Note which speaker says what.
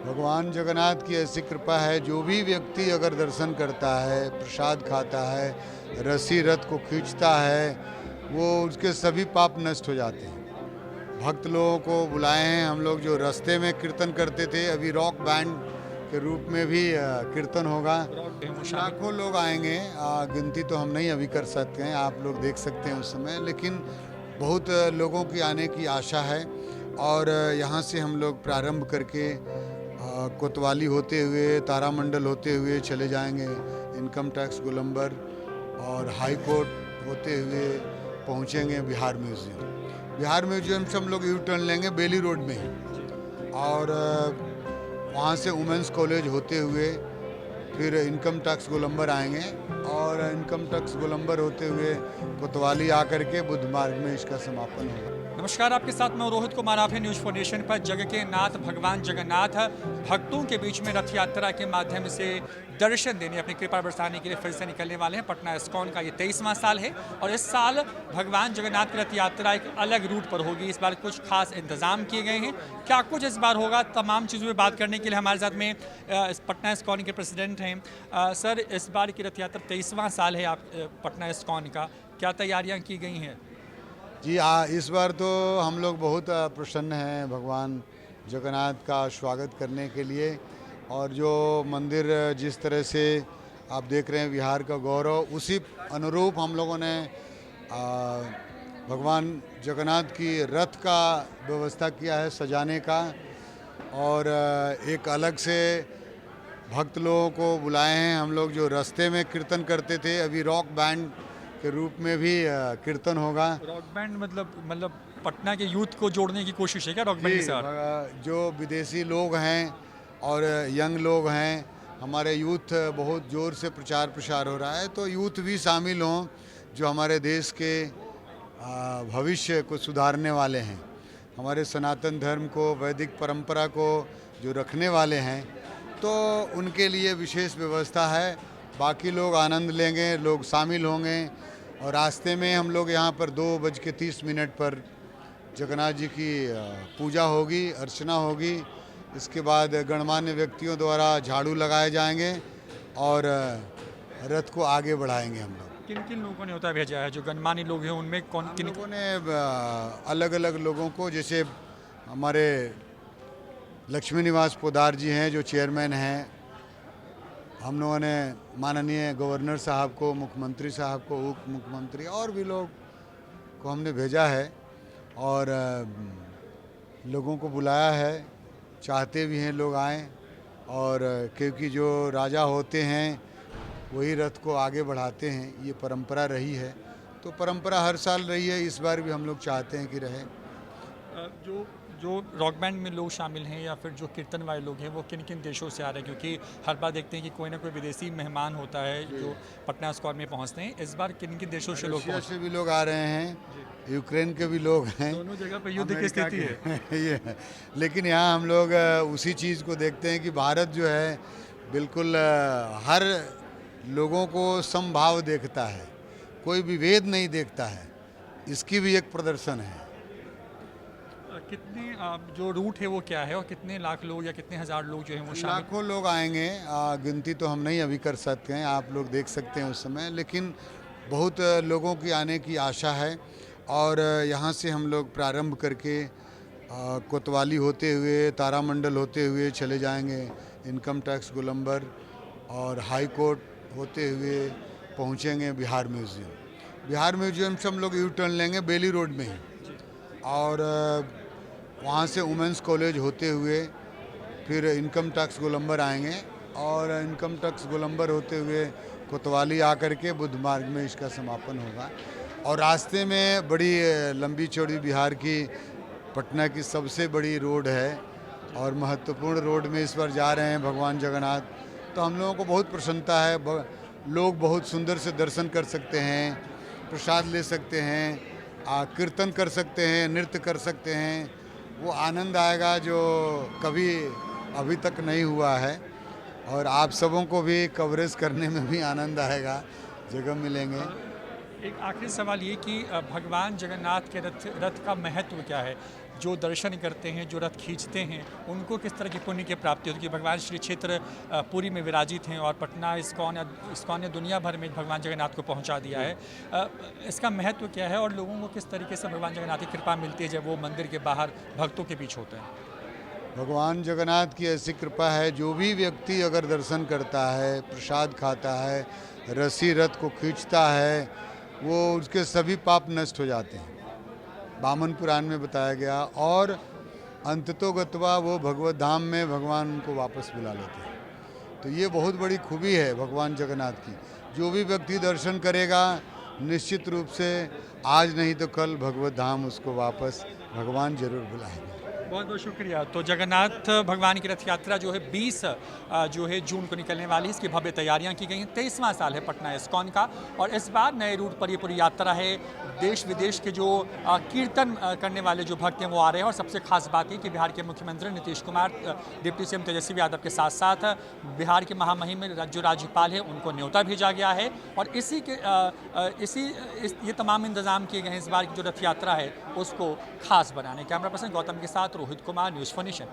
Speaker 1: भगवान जगन्नाथ की ऐसी कृपा है, जो भी व्यक्ति अगर दर्शन करता है, प्रसाद खाता है, रस्सी रथ को खींचता है, वो उसके सभी पाप नष्ट हो जाते हैं। भक्त लोगों को बुलाए हैं हम लोग, जो रास्ते में कीर्तन करते थे, अभी रॉक बैंड के रूप में भी कीर्तन होगा। लाखों लोग आएंगे, गिनती तो हम नहीं अभी कर सकते हैं, आप लोग देख सकते हैं उस समय, लेकिन बहुत लोगों की आने की आशा है। और यहाँ से हम लोग प्रारंभ करके कोतवाली होते हुए, तारामंडल होते हुए चले जाएंगे, इनकम टैक्स गोलंबर और हाई कोर्ट होते हुए पहुँचेंगे बिहार म्यूज़ियम। बिहार म्यूजियम से हम लोग यू टर्न लेंगे बेली रोड में ही, और वहाँ से वुमेंस कॉलेज होते हुए फिर इनकम टैक्स गोलंबर आएंगे, और इनकम टैक्स गोलंबर होते हुए कोतवाली आकर के बुद्ध मार्ग में इसका समापन होगा।
Speaker 2: नमस्कार, आपके साथ मैं रोहित कुमार। आप हैं न्यूज़ फॉर नेशन पर। जगत के नाथ भगवान जगन्नाथ भक्तों के बीच में रथ यात्रा के माध्यम से दर्शन देने, अपनी कृपा बरसाने के लिए फिर से निकलने वाले हैं। पटना इस्कॉन का ये 23वां साल है और इस साल भगवान जगन्नाथ की रथ यात्रा एक अलग रूट पर होगी। इस बार कुछ खास इंतजाम किए गए हैं। क्या कुछ इस बार होगा, तमाम चीज़ों पर बात करने के लिए हमारे साथ में पटना इस्कॉन के प्रेसिडेंट हैं। सर, इस बार की रथ यात्रा 23वां साल है आप पटना इस्कॉन का, क्या तैयारियाँ की गई हैं?
Speaker 1: जी हाँ, इस बार तो हम लोग बहुत प्रसन्न हैं भगवान जगन्नाथ का स्वागत करने के लिए। और जो मंदिर जिस तरह से आप देख रहे हैं, बिहार का गौरव, उसी अनुरूप हम लोगों ने भगवान जगन्नाथ की रथ का व्यवस्था किया है सजाने का। और एक अलग से भक्त लोगों को बुलाए हैं हम लोग, जो रास्ते में कीर्तन करते थे, अभी रॉक बैंड के रूप में भी कीर्तन होगा।
Speaker 2: रॉक बैंड मतलब पटना के यूथ को जोड़ने की कोशिश है क्या रॉक बैंड के साथ?
Speaker 1: जो विदेशी लोग हैं और यंग लोग हैं, हमारे यूथ बहुत ज़ोर से प्रचार प्रसार हो रहा है, तो यूथ भी शामिल हों, जो हमारे देश के भविष्य को सुधारने वाले हैं, हमारे सनातन धर्म को, वैदिक परंपरा को जो रखने वाले हैं, तो उनके लिए विशेष व्यवस्था है। बाकी लोग आनंद लेंगे, लोग शामिल होंगे। और रास्ते में हम लोग यहाँ पर 2:30 पर जगन्नाथ जी की पूजा होगी, अर्चना होगी। इसके बाद गणमान्य व्यक्तियों द्वारा झाड़ू लगाए जाएंगे और रथ को आगे बढ़ाएंगे हम लोग।
Speaker 2: किन किन लोगों ने होता भेजा है, जो गणमान्य लोग हैं उनमें कौन
Speaker 1: हम
Speaker 2: किन?
Speaker 1: लोगों ने अलग अलग लोगों को, जैसे हमारे लक्ष्मी निवास पोदार जी हैं जो चेयरमैन हैं, हम लोगों ने माननीय गवर्नर साहब को, मुख्यमंत्री साहब को, उप मुख्यमंत्री और भी लोग को हमने भेजा है। और लोगों को बुलाया है, चाहते भी हैं लोग आएँ। और क्योंकि जो राजा होते हैं वही रथ को आगे बढ़ाते हैं, ये परंपरा रही है, तो परंपरा हर साल रही है, इस बार भी हम लोग चाहते हैं कि रहे।
Speaker 2: जो जो रॉक बैंड में लोग शामिल हैं या फिर जो कीर्तन वाले लोग हैं, वो किन किन देशों से आ रहे हैं? क्योंकि हर बार देखते हैं कि कोई ना कोई विदेशी मेहमान होता है जो पटना इस्कॉन में पहुंचते हैं। इस बार किन किन देशों से लोग
Speaker 1: रशिया से भी लोग आ रहे हैं, यूक्रेन के भी लोग हैं,
Speaker 2: दोनों जगह पर युद्ध की स्थिति है।
Speaker 1: ये है। लेकिन यहाँ हम लोग उसी चीज़ को देखते हैं कि भारत जो है बिल्कुल हर लोगों को समभाव देखता है, कोई विभेद नहीं देखता है, इसकी भी एक प्रदर्शन है।
Speaker 2: कितने जो रूट है वो क्या है और कितने लाख लोग या कितने हज़ार लोग जो हैं वो शामिल?
Speaker 1: लाखों लोग आएंगे, गिनती तो हम नहीं अभी कर सकते हैं, आप लोग देख सकते हैं उस समय, लेकिन बहुत लोगों की आने की आशा है। और यहाँ से हम लोग प्रारंभ करके कोतवाली होते हुए, तारामंडल होते हुए चले जाएंगे, इनकम टैक्स गोलंबर और हाई कोर्ट होते हुए पहुँचेंगे बिहार म्यूज़ियम। बिहार म्यूज़ियम से हम लोग यू टर्न लेंगे बेली रोड में ही, और वहाँ से वुमेंस कॉलेज होते हुए फिर इनकम टैक्स गोलंबर आएंगे, और इनकम टैक्स गोलंबर होते हुए कोतवाली आकर के बुद्ध मार्ग में इसका समापन होगा। और रास्ते में बड़ी लंबी चौड़ी बिहार की, पटना की सबसे बड़ी रोड है और महत्वपूर्ण रोड में इस बार जा रहे हैं भगवान जगन्नाथ, तो हम लोगों को बहुत प्रसन्नता है। लोग बहुत सुंदर से दर्शन कर सकते हैं, प्रसाद ले सकते हैं, कीर्तन कर सकते हैं, नृत्य कर सकते हैं, वो आनंद आएगा जो कभी अभी तक नहीं हुआ है। और आप सबों को भी कवरेज करने में भी आनंद आएगा, जगह मिलेंगे।
Speaker 2: एक आखिरी सवाल ये कि भगवान जगन्नाथ के रथ का महत्व क्या है? जो दर्शन करते हैं, जो रथ खींचते हैं, उनको किस तरह की पुण्य की प्राप्ति होती है। भगवान श्री क्षेत्र पुरी में विराजित हैं और पटना इस्कॉन ने दुनिया भर में भगवान जगन्नाथ को पहुंचा दिया है। इसका महत्व क्या है और लोगों को किस तरीके से भगवान जगन्नाथ की कृपा मिलती है जब वो मंदिर के बाहर भक्तों के बीच होते हैं?
Speaker 1: भगवान जगन्नाथ की ऐसी कृपा है, जो भी व्यक्ति अगर दर्शन करता है, प्रसाद खाता है, रसी रथ को खींचता है, वो उसके सभी पाप नष्ट हो जाते हैं, वामन पुराण में बताया गया। और अंततोगत्वा वो भगवत धाम में भगवान उनको वापस बुला लेते हैं। तो ये बहुत बड़ी खूबी है भगवान जगन्नाथ की। जो भी व्यक्ति दर्शन करेगा, निश्चित रूप से आज नहीं तो कल भगवत धाम उसको वापस भगवान जरूर बुलाएंगे।
Speaker 2: बहुत बहुत शुक्रिया। तो जगन्नाथ भगवान की रथ यात्रा जो है 20 जो है जून को निकलने वाली है। इसकी भव्य तैयारियां की गई हैं। 23वां साल है पटना इस्कॉन का और इस बार नए रूट पर ये पूरी यात्रा है। देश विदेश के जो कीर्तन करने वाले जो भक्त हैं वो आ रहे हैं और सबसे खास बात है कि बिहार के मुख्यमंत्री नीतीश कुमार, डिप्टी सीएम तेजस्वी यादव के साथ साथ बिहार के महामहिम में जो राज्यपाल है उनको न्योता भेजा गया है और ये तमाम इंतजाम किए गए हैं इस बार की जो रथ यात्रा है उसको खास बनाने। कैमरा पर्सन गौतम के साथ रोहित कुमार, न्यूज़ 4 नेशन।